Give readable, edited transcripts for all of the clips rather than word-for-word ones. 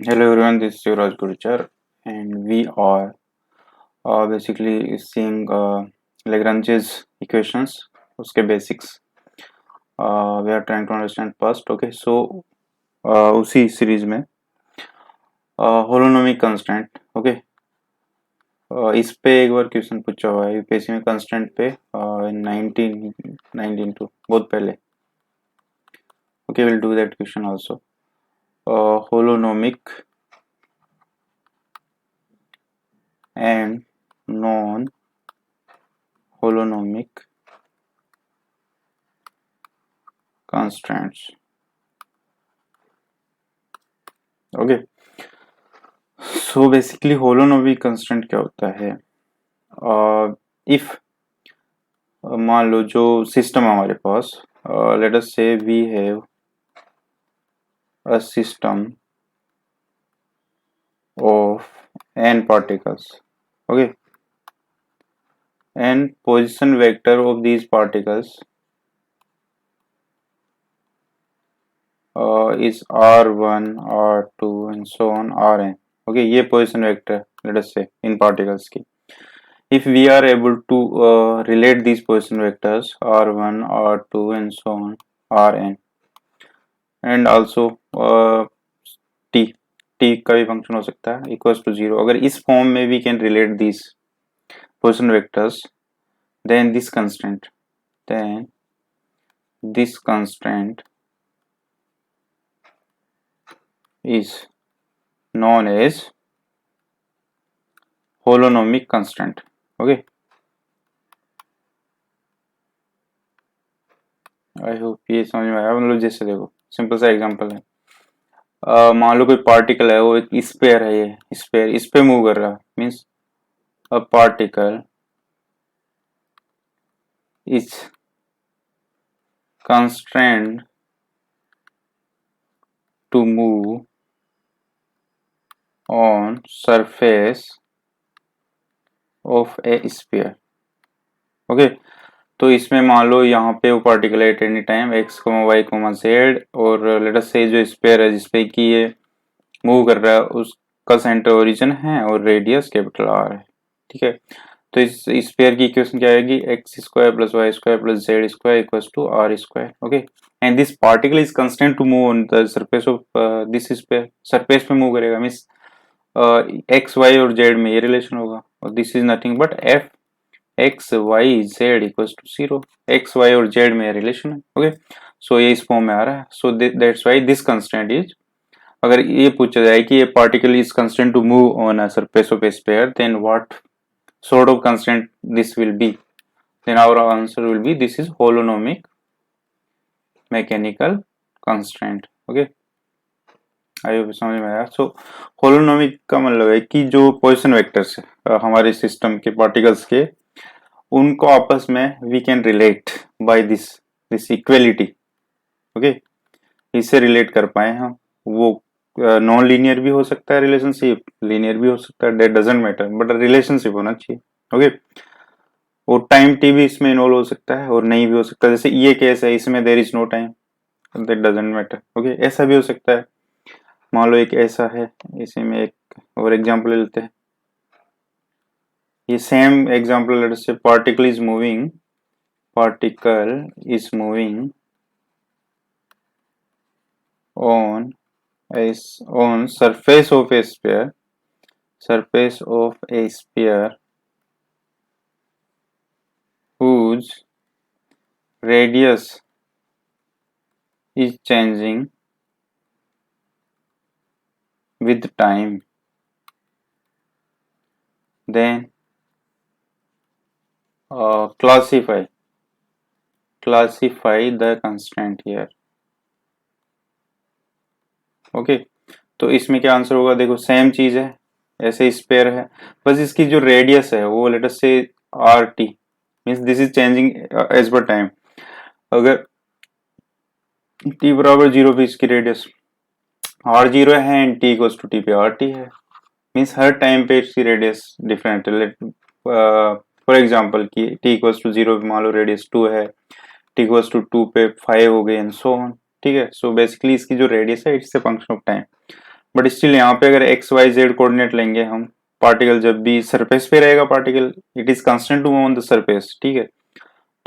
Hello everyone, this is Yuvraj Gurchar, and we are basically seeing Lagrange's equations, उसके basics. We are trying to understand first. Okay, so उसी series में holonomic constant. Okay, इस पे एक बार question पूछा हुआ है यूपीएससी में कंस्टेंट पे 1992 बहुत पहले. Okay, will do that question also. Holonomic and non-holonomic constants. Okay, so basically holonomic constant क्या होता है? If मान लो जो सिस्टम हमारे पास, let us say we have a system of n particles. Okay, and position vector of these particles is r1, r2 and so on rn. Okay, ये position vector let us say in particles की. If we are able to relate these position vectors r1, r2 and so on rn and also t का भी function हो सकता है equals to 0. अगर इस form में we can relate these position vectors, then this constant is known as holonomic constant. Okay, I hope ये समझ में आया. मतलब जैसे देखो सिंपल सा एग्जांपल है. मान लो कोई पार्टिकल है, वो एक स्फीयर है, ये स्फीयर इस पे मूव कर रहा है. Means a particle is constrained to move on surface of a sphere. Okay, तो इसमें मान लो यहाँ पे वो particle at any time x, y, z और लेट अस से जो स्फीयर है जिसपे कि ये मूव कर रहा है उसका सेंटर ओरिजिन है और रेडियस कैपिटल आर है. ठीक है, तो इस स्फीयर की इक्वेशन क्या आएगी? X square plus Y square plus Z square equals to are square. Okay, and this particle is constant to move on the surface of this sphere. Surface पे move करेगा मींस एक्स वाई और z में ये relation होगा और this is nothing but f x Y Z equals to 0. X y और z में relation है. ओके, सो ये इस फॉर्म में आ रहा है. So that's why this constant is, अगर ये पूछा जाए कि ये particle is constant to move on a surface of a sphere, then what sort of constant this will be, then our answer will be this is holonomic mechanical constant. Okay, I hope समझ में आया. सो holonomic का मतलब है कि जो position vectors है हमारे सिस्टम के पार्टिकल्स के, उनको आपस में we can relate by this equality. Okay, इससे रिलेट कर पाए हम. वो नॉन लीनियर भी हो सकता है रिलेशनशिप, लीनियर भी हो सकता है, that doesn't matter, but relationship होना चाहिए. ओके, और टाइम टी भी इसमें इन्वॉल्व हो सकता है और नहीं भी हो सकता. जैसे ये केस है, इसमें there is no time, that doesn't matter. Okay, ऐसा भी हो सकता है. मान लो एक ऐसा है, इसी में एक और एग्जांपल ले लेते हैं. ये same example let's say particle is moving on surface of a sphere whose radius is changing with time, then classify the constant here. Okay, तो इसमें क्या आंसर होगा? देखो सेम चीज है, ऐसे स्पेयर है, बस इसकी जो रेडियस है वो let us say r t, means this is changing as per time. अगर टी बराबर 0 पे इसकी रेडियस आर 0 है and t equals to t पे आर टी है, मींस हर टाइम पे इसकी रेडियस डिफरेंट है. फॉर एग्जांपल कि टी इक्वल्स टू 0 पे मान लो रेडियस 2 है, टी इक्वल्स टू 2 पे 5 हो गए एंड सो ऑन. ठीक है, सो बेसिकली इसकी जो रेडियस है it's a function of time. But still यहाँ पे अगर एक्स वाई जेड कोऑर्डिनेट लेंगे हम, पार्टिकल जब भी सरफेस पे रहेगा, particle it is constant to move on the surface, ठीक है।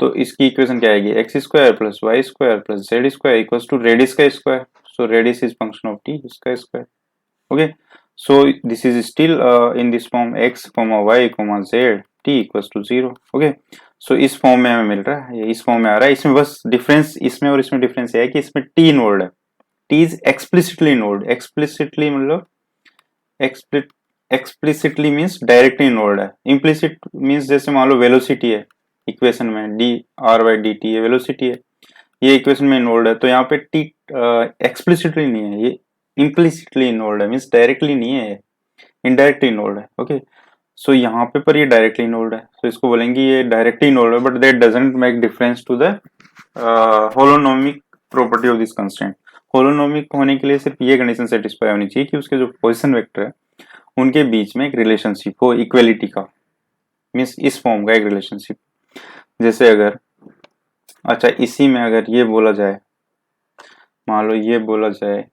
तो इसकी इक्वेशन क्या आएगी, x square plus Y square plus Z square equals to radius का square, so radius is function of t, इसका square. Okay, so this is still in this form x comma Y comma z t equals to 0। Okay, so इस form में हमें मिल रहा है, ये इस form में आ रहा है। इसमें बस डिफरेंस इसमें और इसमें डिफरेंस ये है कि इसमें टी इन्वॉल्व है, T is explicitly involve. Explicitly मतलब एक्सप्लिसिटली मीन्स डायरेक्टली इन्वॉल्व है, इम्प्लिसिट मीन्स जैसे मान लो वेलोसिटी है इक्वेशन में, D R by D T, ये वेलोसिटी है, ये इक्वेशन में इन्वॉल्व है। तो यहाँ पे टी एक्सप्लिसिटली नहीं है, ये इम्प्लिसिटली इन्वॉल्व है, मीन्स डायरेक्टली नहीं है, इनडायरेक्टली इन्वॉल्व है। ओके, सो यहाँ पे पर ये डायरेक्टली इन्वॉल्व है, तो इसको बोलेंगे ये डायरेक्टली इन्वॉल्व है, but that doesn't make difference to the holonomic property of this constraint. Holonomic होने के लिए सिर्फ ये कंडीशन सेटिस्फाई होनी चाहिए कि उसके जो पोजिशन वेक्टर है उनके बीच में एक रिलेशनशिप हो इक्वेलिटी का, मीन्स इस फॉर्म का एक रिलेशनशिप। जैसे अगर, अच्छा इसी में अगर ये बोला जाए, मान लो ये बोला जाए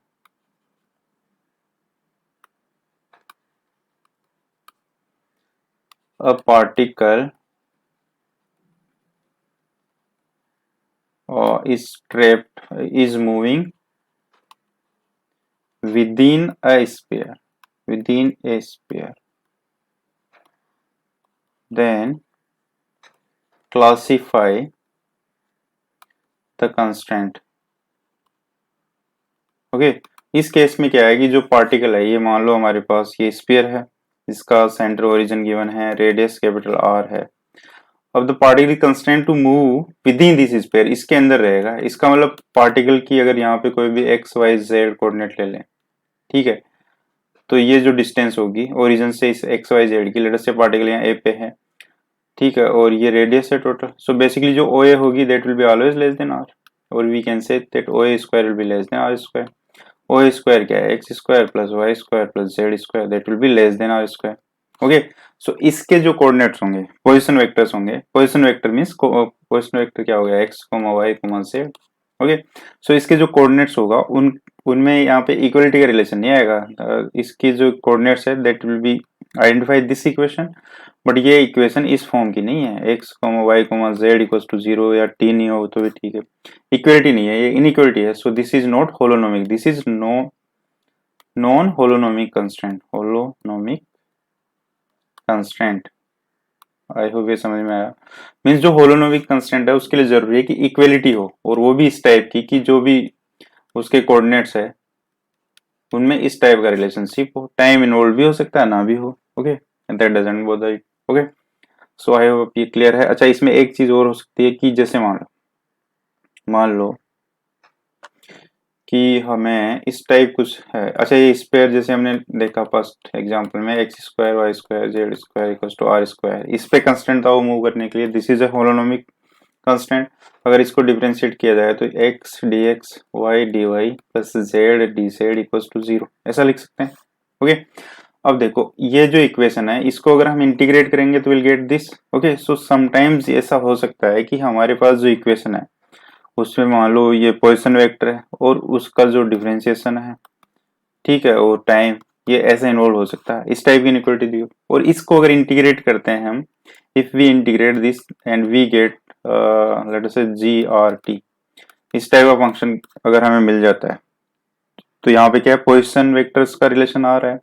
a particle is trapped, is moving within a sphere, then classify the constant। Okay, इस केस में क्या है कि जो पार्टिकल है, ये मान लो हमारे पास ये स्फीयर है, इसका सेंटर ओरिजिन गिवन है, रेडियस कैपिटल आर है। अब the particle constraint to move within this sphere, इसके अंदर रहेगा। इसका मतलब पार्टिकल की अगर यहाँ पे कोई भी एक्स वाई जेड कोऑर्डिनेट ले लें, ठीक है, तो ये जो डिस्टेंस होगी ओरिजिन से इस एक्स वाई जेड की, लेटर से पार्टिकल यहाँ ए पे है, ठीक है, और ये रेडियस है टोटल। सो बेसिकली जो ओ ए होगी that will be always less than R, और we can say that O A square will be less than R square. O A square क्या है, X square plus Y square plus Z square that will be less than R square. Okay, so इसके जो coordinates होंगे, position vectors होंगे, position vector means position vector क्या हो गया, X comma Y comma Z. Okay, so इसके जो coordinates होगा उनमें यहाँ पे इक्वलिटी का रिलेशन नहीं आएगा। इसकी जो कोऑर्डिनेट्स है that will be identify this equation, but ये इक्वेशन इस फॉर्म की नहीं है, x comma Y comma z equals to 0 या टी नहीं हो तो भी ठीक है, इक्वलिटी नहीं है, ये इनइक्वलिटी है। So this is not holonomic, this is non holonomic constraint, holonomic constraint. I hope ये समझ में आया। मीन्स जो होलोनोमिक कंस्टेंट है उसके लिए जरूरी है कि इक्वेलिटी हो, और वो भी इस टाइप की कि जो भी उसके कोऑर्डिनेट्स है उनमें इस टाइप का रिलेशनशिप हो। टाइम इन्वॉल्व भी हो सकता है, ना भी हो। Okay, that doesn't bother it. Okay, so I hope ये क्लियर है। अच्छा, इसमें एक चीज और हो सकती है कि जैसे मान लो कि हमें इस टाइप कुछ है। अच्छा, ये स्क्वायर जैसे हमने देखा फर्स्ट एग्जांपल में, x square y square Z square equals to are square, इस पे कंस्टेंट था वो मूव करने के लिए, this is a holonomic constant. अगर इसको डिफरेंशिएट किया जाए तो x d x y d Y plus z d Z equals to 0, ऐसा लिख सकते हैं। ओके, अब देखो ये जो इक्वेशन है इसको अगर हम इंटीग्रेट करेंगे तो will get this. Okay, so sometimes ऐसा हो सकता है कि हमारे पास जो इक्वेशन है उसमें मान लो ये पोजीशन वेक्टर है और उसका जो डिफरेंशिएशन है, ठीक है, और टाइम, ये ऐसे इन्वॉल्व हो सकता है, इस टाइप की इनइक्वालिटी दी हो। और इसको अगर इंटीग्रेट करते हैं हम, if we integrate this and we get let us say g r t, इस टाइप का फंक्शन अगर हमें मिल जाता है तो यहाँ पे क्या है, पोजीशन वेक्टर्स का रिलेशन आ रहा है।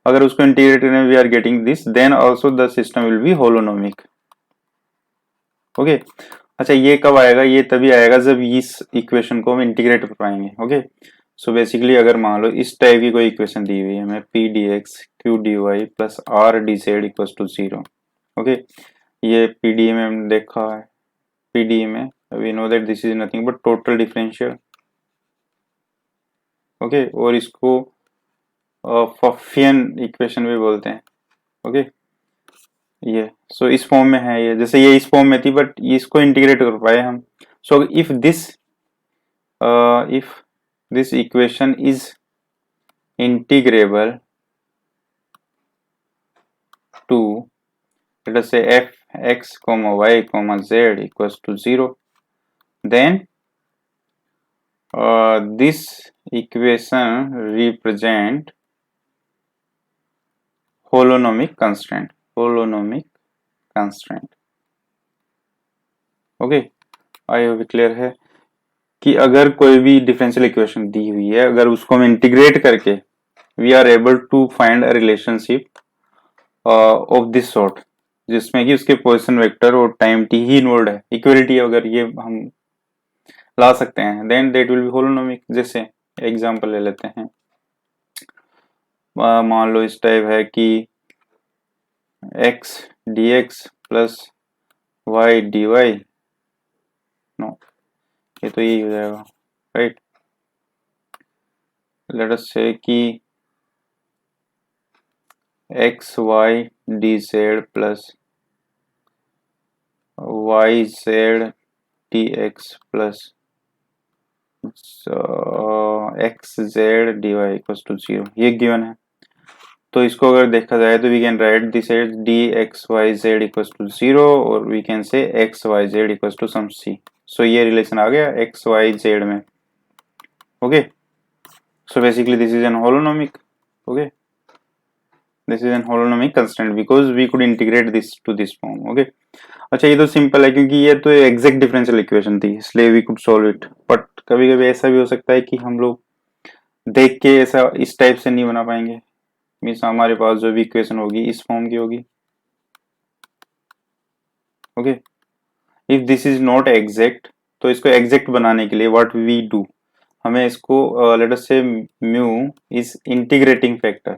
अगर उसको इंटीग्रेट करें we are getting this, then also the system will be holonomic. Okay, अच्छा ये कब आएगा, ये तभी आएगा जब इस इक्वेशन को हम इंटीग्रेट कर पाएंगे। ओके, सो बेसिकली अगर मान लो इस टाइप की कोई इक्वेशन दी हुई है हमें, p D x Q D Y plus R D Z equals to 0। Okay, ये पीडीए में हमने देखा है, पीडीए में we know that this is nothing but total differential. Okay, और इसको फफियन इक्वेशन भी बोलते हैं। ओके, ये सो इस फॉर्म में है, ये जैसे ये इस फॉर्म में थी बट इसको इंटीग्रेट कर पाए हम। So if this equation is integrable to, let us say, f x comma y comma z equals to 0, then this equation represent holonomic constraint, holonomic constraint. Okay, I hope clear है कि अगर कोई भी differential equation दी हुई है, अगर उसको हम इंटीग्रेट करके we are able to find a relationship of this sort, जिसमें कि उसके पोजीशन वेक्टर और टाइम टी ही इन्वॉल्व है, इक्वलिटी अगर ये हम ला सकते हैं, then that will be holonomic. जैसे एग्जांपल ले लेते हैं, मान लो इस टाइप है कि x dx plus y dy, no ये तो यही हो जाएगा, राइट। लेट अस से कि x y d z plus y z d x plus x z d y equals to 0, ये गिवन है। तो इसको अगर देखा जाए तो we can write this as D x Y Z equals to 0 और we can say X Y Z equals to some C. So ये रिलेशन आ गया एक्स वाई जेड में। Okay, so basically this is an holonomic. Okay, this is an holonomic constant because we could integrate this to this form. Okay, अच्छा ये तो simple है क्योंकि ये तो एग्जैक्ट डिफरेंशियल इक्वेशन थी, इसलिए we could solve it. But कभी कभी ऐसा भी हो सकता है कि हम लोग देख के ऐसा इस टाइप से नहीं बना पाएंगे, मीन्स हमारे पास जो भी इक्वेशन होगी इस फॉर्म की होगी। Okay, if this is not exact, तो इसको एग्जैक्ट बनाने के लिए व्हाट वी डू, हमें इसको लेट अस से mu is integrating factor,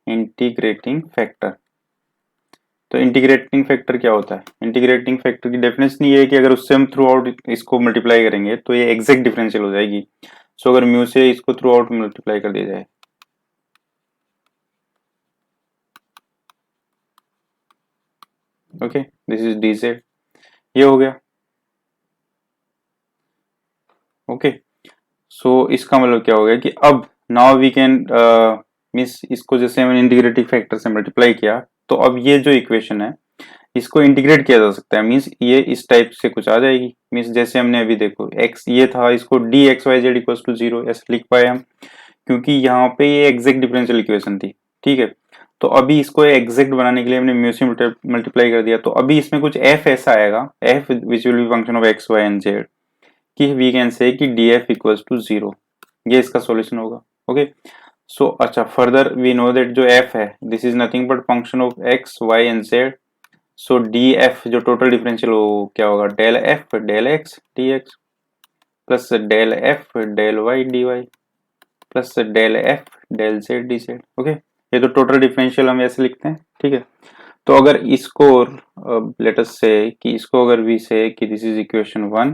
integrating factor. तो इंटीग्रेटिंग फैक्टर क्या होता है? इंटीग्रेटिंग फैक्टर की डेफिनेशन ये है कि अगर उससे हम थ्रू आउट इसको मल्टीप्लाई करेंगे तो ये एग्जैक्ट डिफरेंशियल हो जाएगी। सो अगर म्यू से इसको थ्रू आउट मल्टीप्लाई कर दिया जाए, okay, this is D Z, ये हो गया। ओके, सो इसका मतलब क्या हो गया कि अब नाउ वी कैन मीन्स इसको जैसे हमने इंटीग्रेटिंग फैक्टर से मल्टीप्लाई किया, तो अब ये जो इक्वेशन है इसको इंटीग्रेट किया जा सकता है, मीन्स ये इस टाइप से कुछ आ जाएगी। मीन्स जैसे हमने अभी देखो x ये था, इसको d x Y z equal to 0 ऐसे लिख पाए हम, क्योंकि यहाँ पे ये एग्जैक्ट डिफरेंशियल इक्वेशन थी। ठीक है, तो अभी इसको एग्जैक्ट बनाने के लिए हमने म्यू से मल्टीप्लाई कर दिया, तो अभी इसमें कुछ f ऐसा आएगा, f which will be function of x y and z, कि वी कैन से कि डी एफ इक्वल्स टू 0, ये इसका सॉल्यूशन होगा। ओके, सो अच्छा फर्दर वी नो दैट जो f है this is nothing but function of x y and z। So d f जो total differential हो क्या होगा, del f del x d x plus del f del y d Y plus del f del z d z. Okay, ये तो total differential हम ऐसे लिखते हैं। ठीक है, तो अगर इसको लेट अस से कि इसको अगर वी से कि this is equation 1,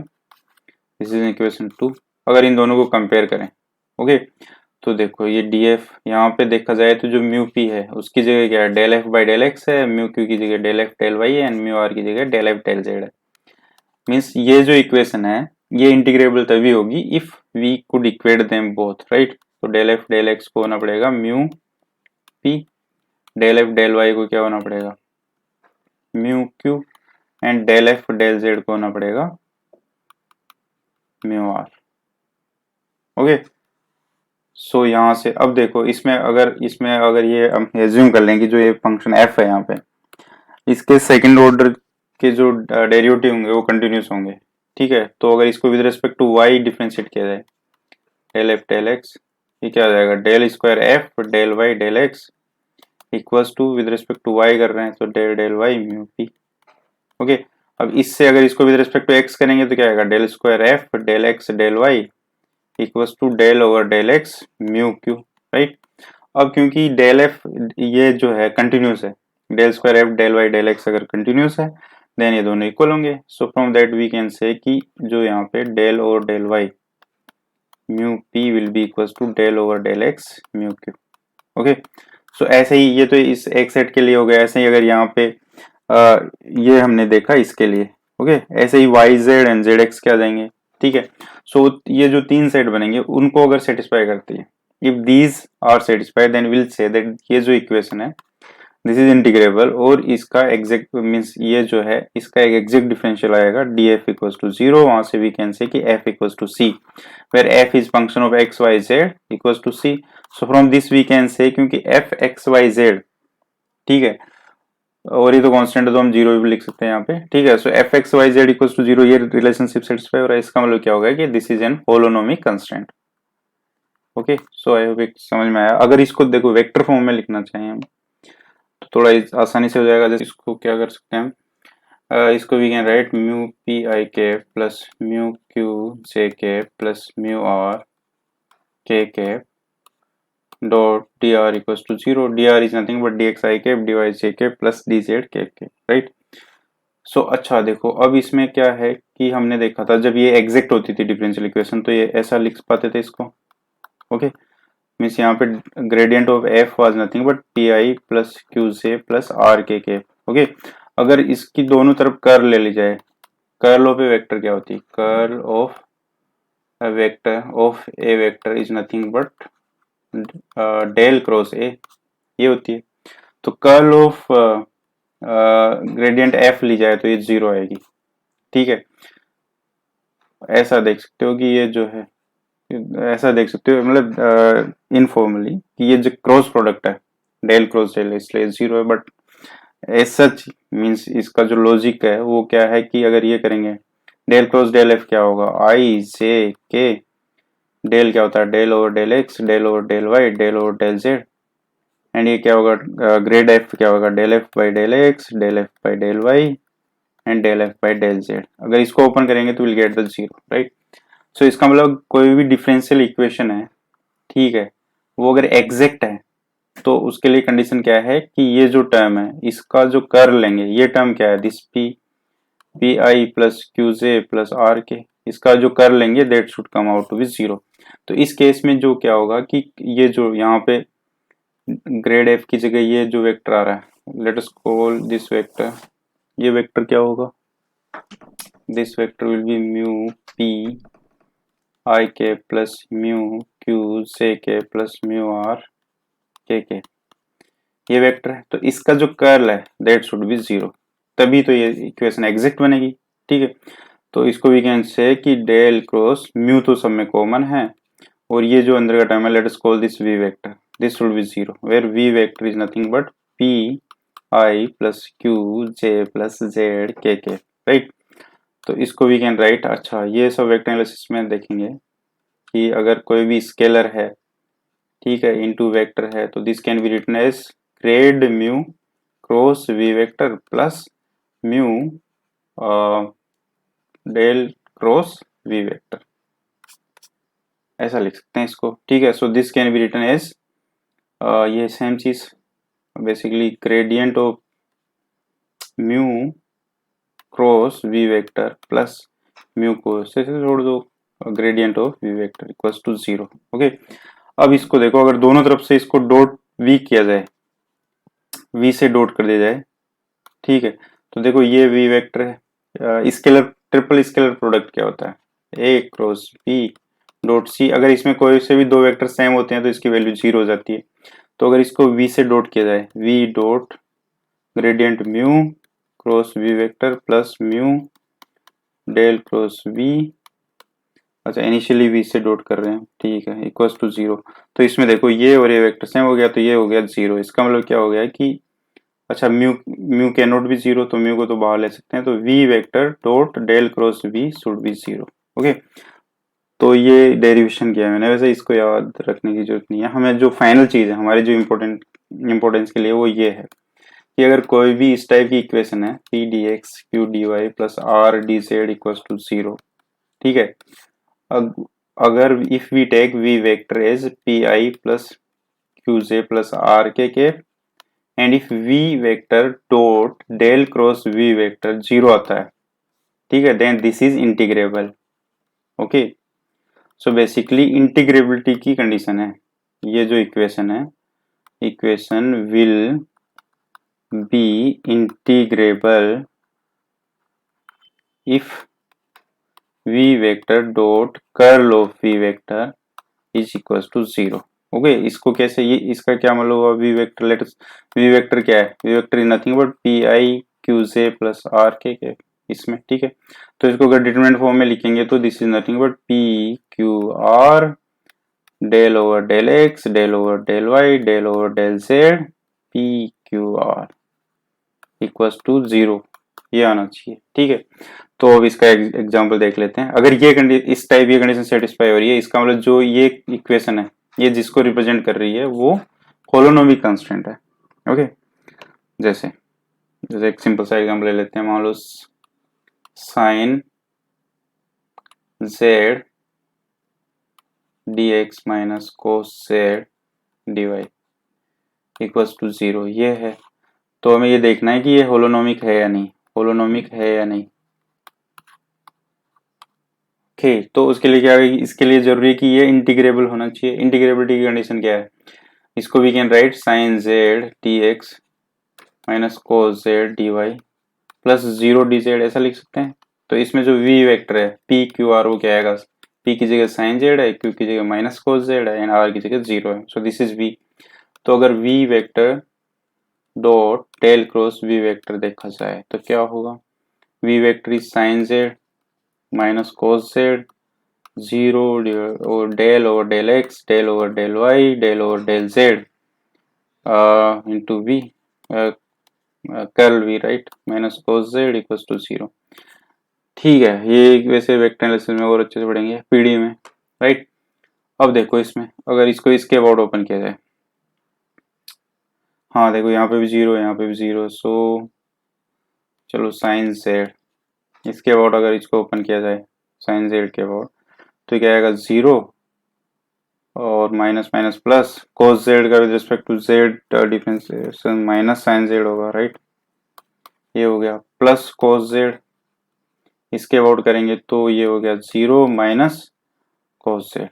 this is equation 2, अगर इन दोनों को कंपेयर करें, ओके, तो देखो ये डी एफ यहाँ पे देखा जाए तो जो म्यू पी है उसकी जगह क्या है, del F by del x है, म्यू क्यू की जगह डेल एफ डेल वाई है, एंड म्यू आर की जगह डेल एफ डेल जेड है। मीन्स ये जो इक्वेशन है ये इंटीग्रेबल तभी होगी if we could equate them both, right. तो डेल एफ डेल एक्स को होना पड़ेगा mu p, del f del y को क्या होना पड़ेगा, mu q, and del f del Z को होना पड़ेगा म्यू आर। ओके, सो यहाँ से अब देखो इसमें अगर ये हम एज्यूम कर लें कि जो ये फंक्शन एफ है यहाँ पे, इसके सेकंड ऑर्डर के जो डेरिवेटिव होंगे वो कंटिन्यूस होंगे। ठीक है, तो अगर इसको with respect to y differentiate किया जाए, डेल एफ डेल एक्स, ये क्या आ जाएगा, del square f del Y del x equals to with respect to y कर रहे हैं तो del del y mu p. Okay, अब इससे अगर इसको विद रिस्पेक्ट टू एक्स करेंगे तो क्या आएगा, del square f del x del y equals to del over del x mu q, right. अब क्योंकि डेल एफ ये जो है कंटिन्यूस है, del square f del Y del x अगर कंटिन्यूस है देन ये दोनों इक्वल होंगे। So from that we can say कि जो यहाँ पे del over del y mu p will be equals to del over del x mu Q. Okay, सो ऐसे ही ये तो इस एक सेट के लिए हो गया, ऐसे ही अगर यहाँ पे ये हमने देखा इसके लिए, ओके, ऐसे ही Y Z and Z X क्या जाएंगे। ठीक है, सो ये जो तीन सेट बनेंगे उनको अगर सेटिस्फाई करती है, if these are satisfied then will say that ये जो इक्वेशन है दिस इज इंटीग्रेबल, और इसका एग्जैक्ट मीन्स ये जो है इसका एक एग्जैक्ट डिफरेंशियल आएगा डी एफ इक्वल्स टू 0, वहां से वी कैन से कि f equals to c, where f is function of x Y Z equals to c. So from this we can say क्योंकि एफ एक्स वाई जेड ठीक है, और ये तो constant है तो हम जीरो भी लिख सकते हैं यहाँ पे, ठीक है। So F x Y Z equals to zero, ये रिलेशनशिप सेटिस्फाई हो रहा है, इसका मतलब क्या होगा कि this is an holonomic constant. Okay, so I hope समझ में आया। अगर इसको देखो वेक्टर फॉर्म में लिखना चाहिए हम तो थोड़ा आसानी से हो जाएगा। जैसे इसको क्या कर सकते हैं हम, इसको we can write mu p i के प्लस म्यू क्यू जे के plus mu r k dot dr equals to 0. dr is nothing but dx I cap dy j cap plus dz cap के, right. सो अच्छा देखो, अब इसमें क्या है कि हमने देखा था जब ये एग्जैक्ट होती थी डिफरेंशियल इक्वेशन तो ये ऐसा लिख पाते थे इसको। ओके, मीन्स यहाँ पे gradient of f was nothing but p I plus Q J plus are k cap. Okay, अगर इसकी दोनों तरफ कर्ल ले ली जाए, कर्ल ऑफ ए वेक्टर क्या होती है, curl of a vector of a vector is nothing but del cross a, ये होती है। तो कर्ल ऑफ ग्रेडियंट एफ ली जाए तो ये जीरो आएगी, ठीक है। ऐसा देख सकते हो कि ये जो है, ऐसा देख सकते हो मतलब इनफॉर्मली कि ये जो क्रॉस प्रोडक्ट है डेल क्रॉस डेल इसलिए जीरो है, बट एज सच मीन्स इसका जो लॉजिक है वो क्या है कि अगर ये करेंगे डेल क्रॉस डेल एफ क्या होगा, आई जे के, डेल क्या होता है del over del x, del over del Y, del over del Z, and ये क्या होगा ग्रेड एफ क्या होगा del F by del x, del F by del Y and del F by del Z. अगर इसको open करेंगे तो will get the zero, right. So इसका मतलब कोई भी डिफरेंशियल इक्वेशन है, ठीक है, वो अगर एग्जैक्ट है तो उसके लिए कंडीशन क्या है कि ये जो टर्म है इसका जो कर लेंगे, ये टर्म क्या है this p p I plus Q J plus are k, इसका जो कर लेंगे that should come out to be zero. तो इस केस में जो क्या होगा कि ये जो यहाँ पे ग्रेड एफ की जगह ये जो वेक्टर आ रहा है, let us call this vector, ये वेक्टर क्या होगा, this vector will be mu p i के प्लस म्यू क्यू जे के प्लस म्यू आर के, ये वेक्टर है। तो इसका जो कर्ल है दैट शुड बी जीरो, तभी तो ये इक्वेशन एग्जैक्ट बनेगी, ठीक है। तो इसको वी कैन से कि डेल क्रॉस म्यू तो सब में कॉमन है, और ये जो अंदर का टर्म है let us call this v vector, this should be zero where v vector is nothing but p I plus Q J plus z k, right. तो इसको वी कैन राइट, अच्छा ये सब वेक्टर एनालिसिस में देखेंगे कि अगर कोई भी स्केलर है, ठीक है, इनटू वेक्टर है तो this can be written as grad mu cross we vector plus mu del cross we vector, ऐसा लिख सकते हैं इसको, ठीक है। So this can be written as ये सेम चीज basically gradient of mu cross we vector plus mu को से जोड़ दो gradient of v vector equals to zero. Okay, अब इसको देखो, अगर दोनों तरफ से इसको डॉट वी किया जाए, वी से डॉट कर दिया जाए, ठीक है, तो देखो ये वी वेक्टर है, स्केलर ट्रिपल स्केलर प्रोडक्ट क्या होता है, ए क्रॉस बी डॉट सी। अगर इसमें कोई से भी दो वेक्टर सेम होते हैं तो इसकी वैल्यू जीरो हो जाती है। तो अगर इसको वी से डॉट किया जाए, v dot gradient mu cross we vector plus mu del cross v, अच्छा इनिशियली वी से डॉट कर रहे हैं, ठीक है, इक्वल्स टू जीरो। तो इसमें देखो ये और ये वेक्टर सेम हो गया तो ये हो गया जीरो, इसका मतलब क्या हो गया कि अच्छा mu mu can not be zero, तो म्यू को तो बाहर ले सकते हैं, तो v vector dot del cross v should be zero. Okay, तो ये डेरिवेशन किया है मैंने, वैसे इसको याद रखने की जरूरत नहीं है हमें। जो फाइनल चीज है हमारी जो इम्पोर्टेंस के लिए वो ये है कि अगर कोई भी इस टाइप की इक्वेशन है P D x Q D Y plus R D Z equals to zero, ठीक है, अगर if we take V vector as P I plus Q J plus are K and if V vector dot del cross we vector zero आता है, ठीक है, then this is integrable. Okay, so basically integrability की condition है, ये जो equation है, equation will be integrable if v vector dot curl of v vector is equal to zero. Okay, इसको कैसे, ये इसका क्या मतलब हुआ, v vector let v vector क्या है, v vector is nothing but p i q J plus are k इसमें, ठीक है। तो इसको अगर डिटरमिनेंट फॉर्म में लिखेंगे तो this is nothing but p q r del over del x del over del Y del over del z p q r equals to 0, ये आना चाहिए। ठीक है, तो अब इसका एग्जांपल देख लेते हैं। अगर ये इस टाइप ये कंडीशन सेटिस्फाई हो रही है, इसका मतलब जो ये इक्वेशन है ये जिसको रिप्रेजेंट कर रही है वो होलोनोमिक कांस्टेंट है। ओके, जैसे एक सिंपल सा एग्जांपल ले लेते हैं। मान लो sine Z dx minus cos Z dy equals to 0, ये है। तो हमें ये देखना है कि ये होलोनोमिक है या नहीं, होलोनोमिक है या नहीं। ओके, तो उसके लिए क्या है, इसके लिए जरूरी है कि ये इंटीग्रेबल होना चाहिए। इंटीग्रेबिलिटी की कंडीशन क्या है, इसको we can write sine Z dx minus cos Z dy plus 0 dz, ऐसा लिख सकते हैं। तो इसमें जो v वेक्टर है p q r वो क्या आएगा, p की जगह साइन जेड है, q की जगह माइनस कोस जेड है एंड r की जगह 0 है। So this is v। तो अगर v vector dot del cross v vector देखा जाए तो क्या होगा, v vector is sine z minus cos z 0 over del x del over del Y del over del z into v curl v right minus cos z equals to 0। ठीक है, ये वैसे vector analysis में और अच्छे से पढ़ेंगे PD में, राइट। अब देखो इसमें अगर इसको इसके अबाउट ओपन किया जाए, हाँ देखो यहाँ पे भी 0 यहाँ पे भी 0, सो चलो साइन जेड इसके अबाउट अगर इसको ओपन किया जाए साइन जेड के अबाउट, तो क्या आएगा 0 और minus minus plus cos Z का with respect to Z differentiation minus sine Z होगा, राइट। ये हो गया प्लस कोस जेड, इसके अबाउट करेंगे तो ये हो गया 0 माइनस कोस जेड।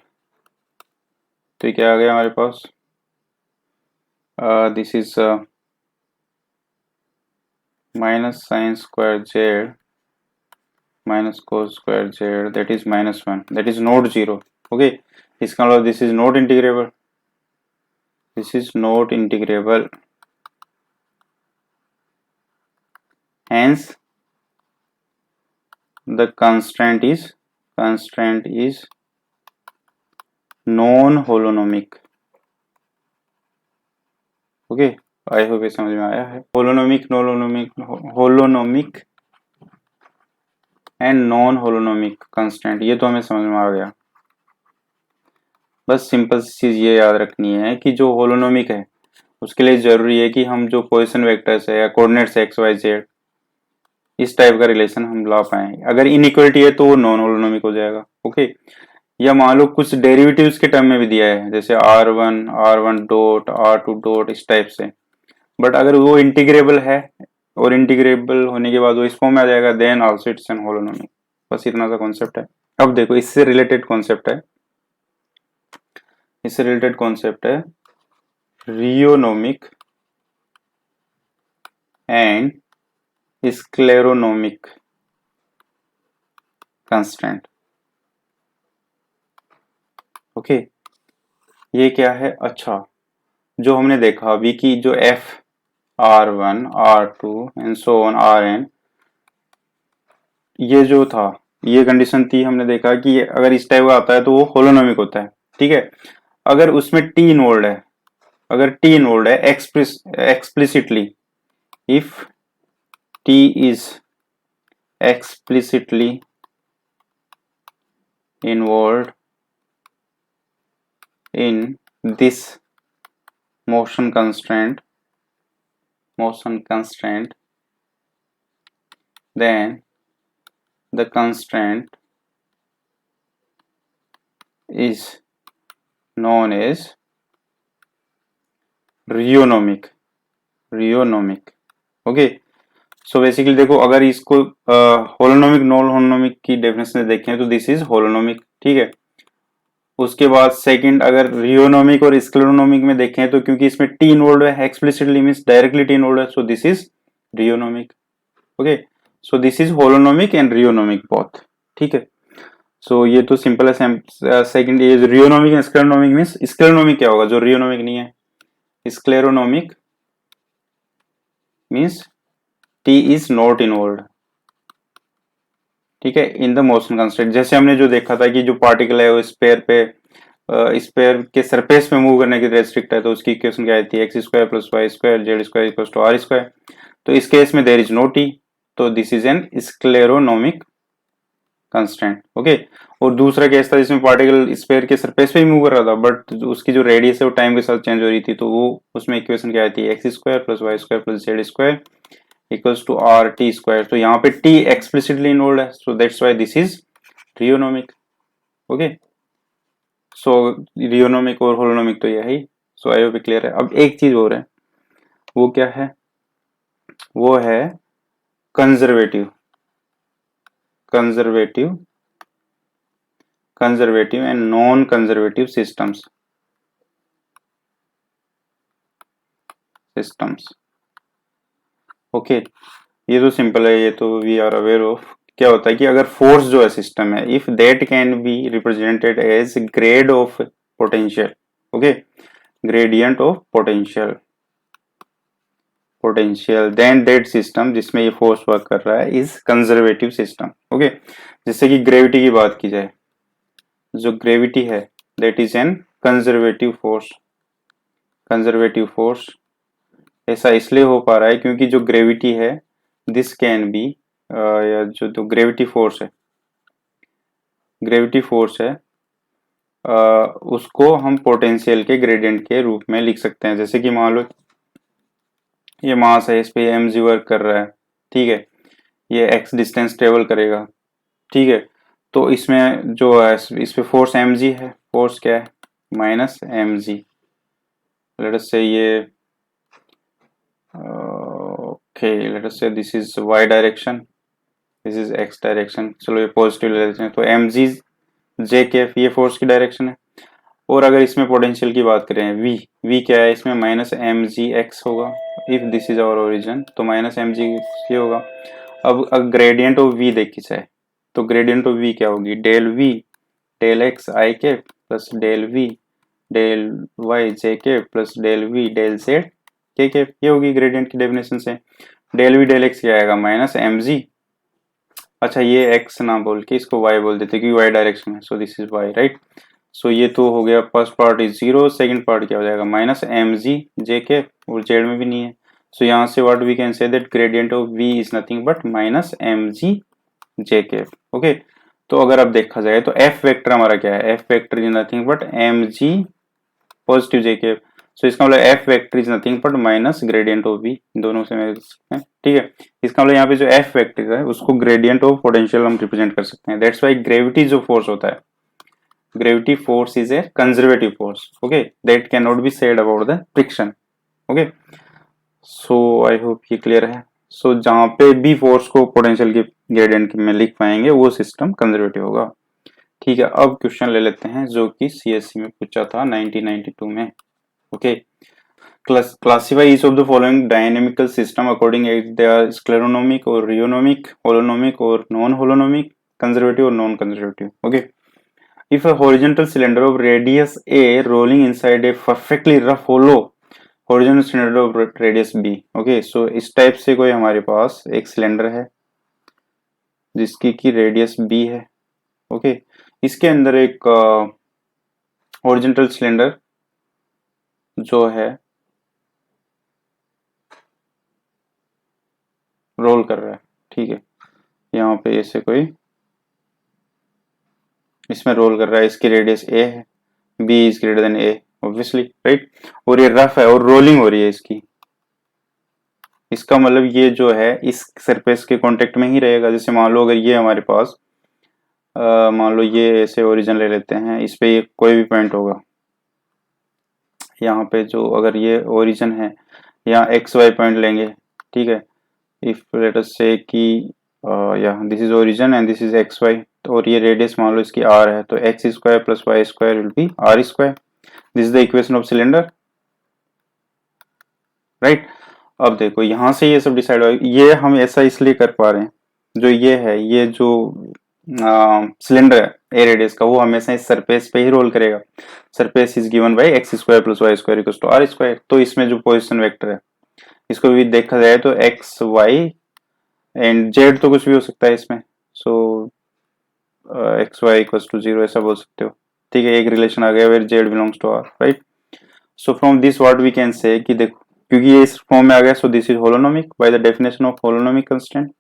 तो ये क्या आ गया हमारे पास, this is minus sine square Z minus cos square Z that is -1, that is not 0। Okay, इसका मतलब this is not integrable, this is not integrable, hence the constraint is non-holonomic। Okay, I hope ये समझ में आया है। Holonomic and non holonomic constant, ये तो हमें समझ में आ गया। बस सिंपल चीज ये याद रखनी है कि जो होलोनोमिक है उसके लिए जरूरी है कि हम जो पोजीशन वेक्टर्स है या कोऑर्डिनेट्स एक्स वाई जेड इस टाइप का रिलेशन हम ला पाए। अगर इनइक्वालिटी है तो वो नॉन होलोनोमिक हो जाएगा। ओके, या मान लो कुछ डेरिवेटिव्स के टर्म में भी दिया है जैसे r1 डॉट r2 डॉट इस टाइप से, बट अगर वो इंटीग्रेबल है और इंटीग्रेबल होने के बाद वो इस फॉर्म में आ जाएगा then also it's an holonomic. बस इतना सा कॉन्सेप्ट है। अब देखो इससे रिलेटेड कॉन्सेप्ट है रियोनोमिक एंड स्क्लेरोनोमिक कंस्टेंट। ओके, ये क्या है, अच्छा जो हमने देखा v की जो f r1 r2 and so on rn, ये जो था ये कंडीशन थी, हमने देखा कि अगर इस टाइप का आता है तो वो होलोनोमिक होता है। ठीक है, अगर उसमें t इन्वॉल्व है, अगर t इन्वॉल्व है explicitly, if t is explicitly involved in this motion constraint, then the constraint is known as rheonomic. Okay, so basically देखो अगर इसको होलोनोमिक नॉन होलोनोमिक की डेफिनेशन देखें तो दिस इज होलोनोमिक। ठीक है, उसके बाद सेकंड अगर रियोनोमिक और स्क्लेरोनोमिक में देखें तो क्योंकि इसमें टी इन्वॉल्व है explicitly means directly T involve है, so this is rheonomic. Okay, so this is holonomic and rheonomic both. ठीक है, सो ये तो सिंपल है। सेकंड ये रियोनोमिक एंड स्क्लेरोनोमिक मींस स्क्लेरोनोमिक क्या होगा जो रियोनोमिक नहीं है, scleronomic means T is not involve. ठीक है, इन द मोशन कंस्टेंट, जैसे हमने जो देखा था कि जो पार्टिकल है वो स्फीयर पे स्फीयर के सरफेस में मूव करने की रेस्ट्रिक्ट है, तो उसकी इक्वेशन क्या आती है, X square plus Y square Z square equals to are square. तो इस केस में देयर इज नो टी, तो this is an scleronomic constant. Okay, और दूसरा केस था जिसमें पार्टिकल स्फीयर के सरफेस पे ही मूव कर रहा था, बट उसकी जो रेडियस है वो टाइम के साथ चेंज हो रही थी, तो वो उसमें इक्वेशन क्या आती है, X square plus Y square plus Z square equals to R T square. तो यहाँ पे टी एक्सप्लिसिटली इन्वॉल्व है, so that's why this is rheonomic. Okay, so rheonomic और होलोनोमिक तो यही। सो आई होप क्लियर है। अब एक चीज और है, वो क्या है, वो है conservative conservative conservative and non conservative systems. Okay, ये तो सिंपल है, ये तो वी आर अवेयर ऑफ। क्या होता है कि अगर फोर्स जो है सिस्टम है, if that can be represented as grad of potential, okay, gradient of potential then that system जिसमें ये फोर्स वर्क कर रहा है इज कंजर्वेटिव सिस्टम। ओके, जैसे कि ग्रेविटी की बात की जाए, जो ग्रेविटी है that is an conservative force. ऐसा इसलिए हो पा रहा है क्योंकि जो ग्रेविटी है दिस कैन बी, या जो तो ग्रेविटी फोर्स है उसको हम पोटेंशियल के ग्रेडियंट के रूप में लिख सकते हैं। जैसे कि मान लो ये मास है, इस पे mg वर्क कर रहा है, ठीक है, ये x डिस्टेंस ट्रेवल करेगा, ठीक है, तो इसमें जो है इस पे फोर्स mg है, फोर्स क्या है माइनस mg। लेट अस से ये ओके, लेट अस से this is y direction, this is x direction, चलो ये पॉजिटिव ले लेते हैं, तो mg जे के एफ ये फोर्स की डायरेक्शन है। और अगर इसमें पोटेंशियल की बात करें v क्या है इसमें माइनस एम जी एक्स होगा, if this is our origin तो माइनस एम जी ये होगा। अब ग्रेडियंट ऑफ v देखी जाए तो ग्रेडियंट ऑफ v क्या होगी, del v del X I के plus del v del Y J के plus del v del Z K, ये होगी ग्रेडियंट की डेफिनेशन से। डेल v डेल एक्स क्या आएगा माइनस एम जी, अच्छा ये x ना बोल के इसको y बोल देते क्योंकि y डायरेक्शन है, so this is y right. So ये तो हो गया first part is zero, second part क्या हो जाएगा माइनस एम जी जे के, और जेड में भी नहीं है, सो यहाँ से what we can say that gradient of v is nothing but minus M G J K. Okay, तो अगर अब देखा जाए तो f वेक्टर हमारा क्या है, f vector is nothing but M G positive J K, so इसका मतलब f vector is nothing but minus gradient of v, दोनों से मिल सकते हैं, ठीक है। इसका मतलब यहाँ पे जो f वेक्टर है उसको ग्रेडियंट ऑफ पोटेंशियल हम रिप्रेजेंट कर सकते हैं। दैट्स व्हाई ग्रेविटी जो फोर्स होता है, gravity force is a conservative force, okay, that cannot be said about the friction। okay, so I hope ये क्लियर है। so जहाँ पे भी फोर्स को पोटेंशियल के ग्रेडियंट में लिख पाएंगे वो सिस्टम कंजर्वेटिव होगा। ठीक है, अब क्वेश्चन ले लेते हैं जो कि सीएससी में पूछा था 1992 में। Okay, classify each of the following dynamical system according if they are scleronomic or rheonomic, holonomic or non-holonomic, conservative or non-conservative। okay, if a horizontal cylinder of radius a rolling inside a perfectly rough hollow horizontal cylinder of radius b। okay, so इस type से कोई हमारे पास एक cylinder है जिसकी की radius b है। Okay, इसके अंदर एक हॉरिजॉन्टल सिलेंडर जो है रोल कर रहा है, ठीक है, यहाँ पे ऐसे कोई इसमें रोल कर रहा है, इसकी रेडियस a है, b is greater than a obviously right, और ये रफ है और रोलिंग हो रही है इसकी, इसका मतलब ये जो है इस सरफेस के कांटेक्ट में ही रहेगा। जैसे मान लो अगर ये हमारे पास मान लो ये ऐसे ओरिजिन ले लेते हैं, इस पे ये कोई भी पॉइंट होगा, यहाँ पे जो अगर ये ओरिजिन है यहाँ एक्स वाई पॉइंट लेंगे, ठीक है, इफ लेट अस से कि यहाँ this is origin and this is x y, और ये रेडियस मान लो इसकी आर है, तो x square plus Y square will be r square. This is the equation of cylinder right. अब देखो यहाँ से ये सब डिसाइड हो, ये हम ऐसा इसलिए कर पा रहे हैं, जो ये है ये जो सिलेंडर है ए रेडियस का वो हमेशा इस सरफेस पे ही रोल करेगा। Surface is given by x square plus Y square equals to are square, तो इसमें जो पोजीशन वेक्टर है इसको भी देखा जाए तो एक्स वाई एंड जेड तो कुछ भी हो सकता है इसमें, so X Y equals to zero ऐसा बोल सकते हो। ठीक है, एक रिलेशन आ गया where z belongs to r, right. So from this what we can say कि देखो, क्योंकि ये इस फॉर्म में आ गया, so this is holonomic by the definition of holonomic constant.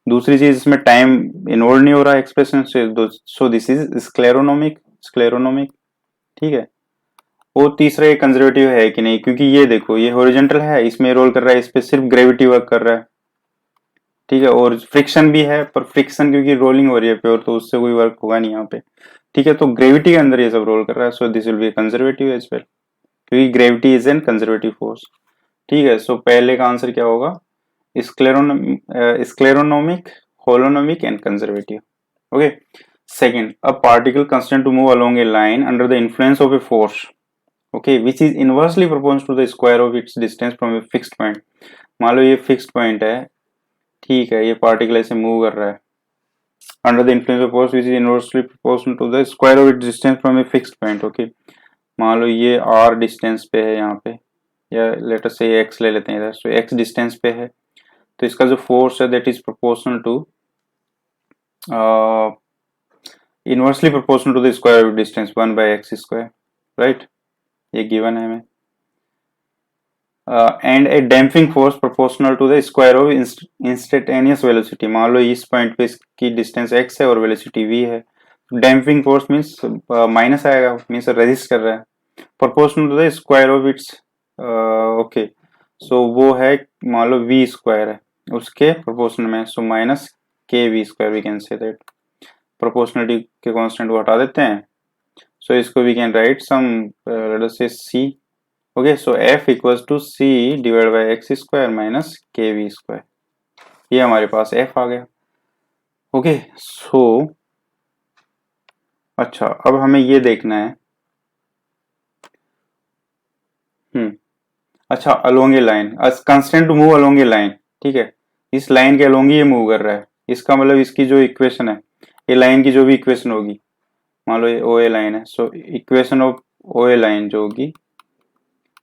दूसरी चीज, इसमें टाइम इन्वॉल्व नहीं हो रहा एक्सप्रेशन से, सो दिस इज स्क्लेरोनोमिक, स्क्लेरोनोमिक, ठीक है। और तीसरा ये कंजर्वेटिव है कि नहीं, क्योंकि ये देखो ये हॉरिजॉन्टल है, इसमें रोल कर रहा है, इस पे सिर्फ ग्रेविटी वर्क कर रहा है, ठीक है। और फ्रिक्शन भी है, पर फ्रिक्शन क्योंकि रोलिंग हो रही है प्योर, तो उससे कोई वर्क होगा नहीं यहाँ पे, ठीक है। तो ग्रेविटी के अंदर ये सब रोल कर रहा है, so this will be conservative as well, क्योंकि gravity is an conservative force, ठीक है। सो पहले का आंसर क्या होगा, scleronomic, holonomic and conservative, okay. Second, a particle constant to move along a line under the influence of a force, okay, which is inversely proportional to the square of its distance from a fixed point. मान लो ये fixed point है, ठीक है, ये particle ऐसे move कर रहा है under the influence of force which is inversely proportional to the square of its distance from a fixed point, okay. मान लो ये r डिस्टेंस पे है यहाँ पे, या लेट अस से x ले लेते हैं इधर, सो x डिस्टेंस पे है, तो इसका जो फोर्स है that is proportional to inversely proportional to the square of distance 1/x square, right, ये गिवन है हमें। And a damping force proportional to the square of instantaneous velocity. मान लो इस पॉइंट पे इसकी डिस्टेंस x है और वेलोसिटी v है, डैम्पिंग फोर्स मींस माइनस आएगा, मींस रेजिस्ट कर रहा है, proportional to the square of its, okay. So वो है, मान लो v स्क्वायर है उसके प्रोपोर्शनल में, so minus k v square, we can say that, proportionality के कांस्टेंट को हटा देते हैं, सो इसको we can write some let us say c, okay. So f equals to c divide by x square minus k v square, ये हमारे पास f आ गया, okay. So अच्छा, अब हमें ये देखना है, अच्छा, along a line, constant to move along a line, ठीक है, इस लाइन के अलोंग ही ये मूव कर रहा है, इसका मतलब इसकी जो इक्वेशन है, ये लाइन की जो भी इक्वेशन होगी, मान लो ये ओ ए लाइन है, so equation of O A line जो होगी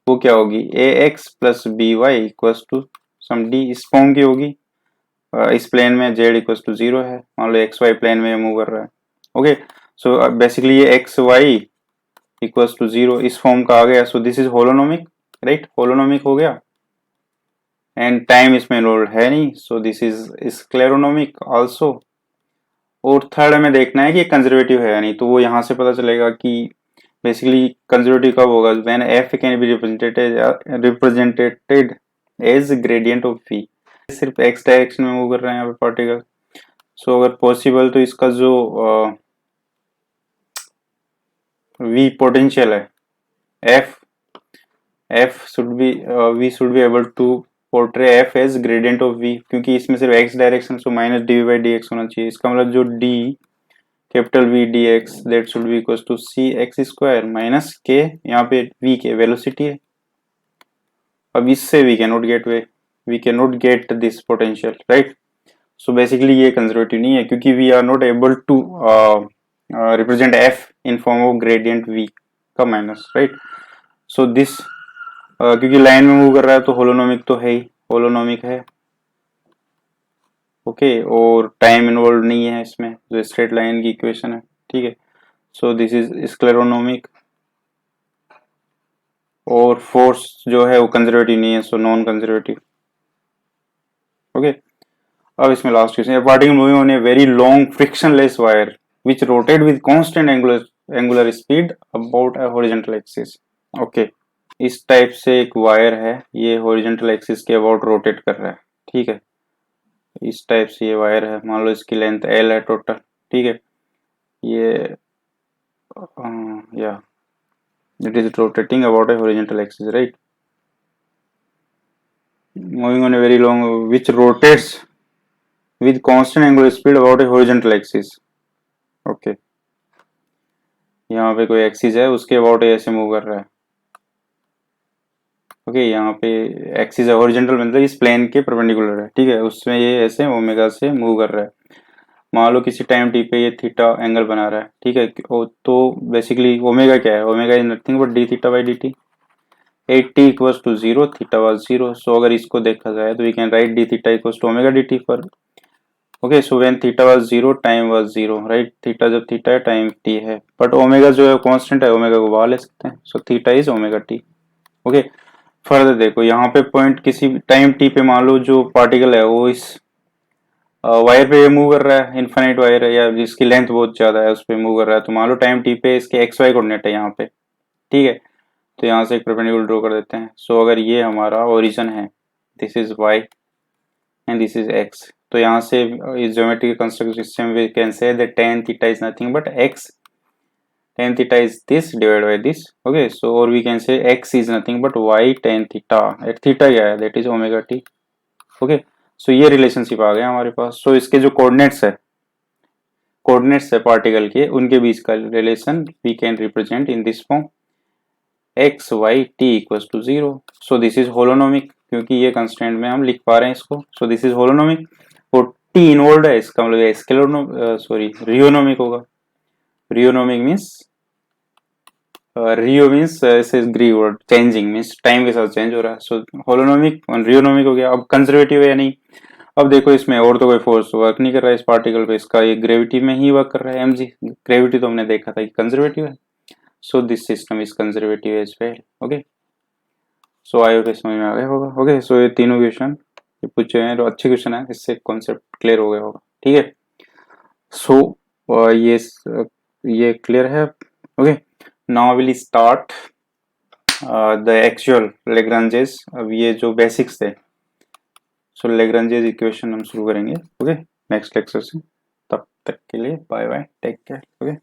वो क्या होगी, A X plus B Y equals to some D, इस फॉर्म की होगी। इस प्लेन में जेड इक्वल्स टू 0 है, मान लो एक्स वाई प्लेन में मूव कर रहा है, ओके। सो बेसिकली ये एक्स वाई इक्वल्स टू 0 इस फॉर्म का आ गया, so this is holonomic, right, holonomic हो गया, एंड टाइम इसमें इन्वॉल्व है नहीं, सो दिस इज स्क्लेरोनोमिक आल्सो। और थर्ड हमें देखना है कि कंजर्वेटिव है या नहीं, तो वो यहाँ से पता चलेगा कि बेसिकली कंजर्वेटिव कब होगा, when f can be represented as gradient of v, सिर्फ x डायरेक्शन में मूव कर रहे हैं यहाँ पे पार्टिकल, सो अगर पॉसिबल तो इसका जो v पोटेंशियल है, f should be v should be able to portray f as gradient of v, क्योंकि इसमें सिर्फ x direction, so minus dv/dx होना चाहिए, इसका मतलब जो d capital V dx that should be equals to c x square minus k, यहाँ पे v के वेलोसिटी है। अब इससे we can not get this potential, right. So basically ये कंजर्वेटिव नहीं है, क्योंकि we are not able to represent f in form of gradient v का माइनस, राइट। सो दिस क्योंकि लाइन में मूव कर रहा है तो होलोनोमिक तो है ही, होलोनोमिक है, ओके। और टाइम इन्वॉल्व नहीं है इसमें, जो स्ट्रेट लाइन की इक्वेशन है, ठीक है। सो दिस इज स्क्लेरोनोमिक, और फोर्स जो है वो कंजर्वेटिव नहीं है, सो नॉन कंजर्वेटिव, ओके। अब इसमें last question, particle moving on a very long frictionless wire which rotate with constant angular speed about a horizontal axis, okay. इस टाइप से एक वायर है, ये हॉरिजॉन्टल एक्सिस के अबाउट रोटेट कर रहा है, ठीक है। इस टाइप से ये वायर है, मान लो इसकी लेंथ L है टोटल, ठीक है। ये या it is rotating about a horizontal axis, right, moving on a very long which rotates with constant angular speed about a horizontal axis, okay। यहाँ पे कोई एक्सिस है, उसके अबाउट ऐसे मूव कर रहा है, ओके। यहाँ पे एक्सिस है हॉरिजॉन्टल, मतलब इस प्लेन के परपेंडिकुलर है, ठीक है, उसमें ये ऐसे ओमेगा से मूव कर रहा है। मान लो किसी टाइम टी पे ये थीटा एंगल बना रहा है, ठीक है। तो बेसिकली ओमेगा क्या है, omega is nothing but D theta by D T, 80 equals to 0, theta was 0, so अगर इसको देखा जाए तो we can write D theta equals to omega D T, पर okay so when theta was 0 time was 0 right, theta जब theta है time T है, but omega जो है कांस्टेंट है, ओमेगा को बाहर ले सकते हैं, so theta is omega T. Okay further देखो यहाँ पे पॉइंट किसी टाइम टी पे मान लो जो पार्टिकल है वो इस वायर पे मूव कर रहा है, इनफाइनाइट वायर है या जिसकी लेंथ बहुत ज्यादा है उस पे मूव कर रहा है, तो मान लो टाइम टी पे इसके एक्स वाई कोऑर्डिनेट है यहाँ पे, ठीक है। तो यहाँ से एक परपेंडिकुलर ड्रॉ कर देते हैं। सो अगर ये हमारा ओरिजिन है, this is y and this is x, तो यहाँ से इस geometric construction system we can say that tan theta is nothing but x, tan theta is this divided by this, okay, so or we can say x is nothing but y tan theta, at theta क्या है, that is omega t, okay, so ये relationship आ गया हमारे पास। so इसके जो coordinates है particle के, उनके बीच का relation we can represent in this form X Y T equal to 0। So this is holonomic, क्योंकि ये कंस्टेंट में हम लिख पा रहे हैं इसको, सो दिस इज होलोनोमिक और टी इन्वॉल्व है, इसका मतलब स्केलोनो सॉरी रियोनोमिक होगा। रियोनोमिक मीन्स रियो मीन्स ऐसे ग्री वर्ड, चेंजिंग मीन्स टाइम के साथ चेंज हो रहा है, सो होलोनोमिक और रियोनोमिक हो गया। अब कंजर्वेटिव है या नहीं, अब देखो इसमें और तो कोई फोर्स वर्क नहीं कर रहा है इस पार्टिकल पे, इसका ये ग्रेविटी में ही वर्क कर रहा है, एमजी ग्रेविटी तो हमने देखा था कि कंजर्वेटिव है, so this system is conservative as well. Okay so I hope समझ में आ गया होगा। ओके सो ये तीनों क्वेश्चन पूछे हैं, तो अच्छे क्वेश्चन है, इससे कॉन्सेप्ट क्लियर हो गया होगा, ठीक है। सो ये क्लियर है। Okay now will start the actual Lagrange's. अब ये जो बेसिक्स थे, सो लेग्रांजेस इक्वेशन हम शुरू करेंगे, ओके नेक्स्ट लेक्चर से। तब तक के लिए bye bye, take care, okay.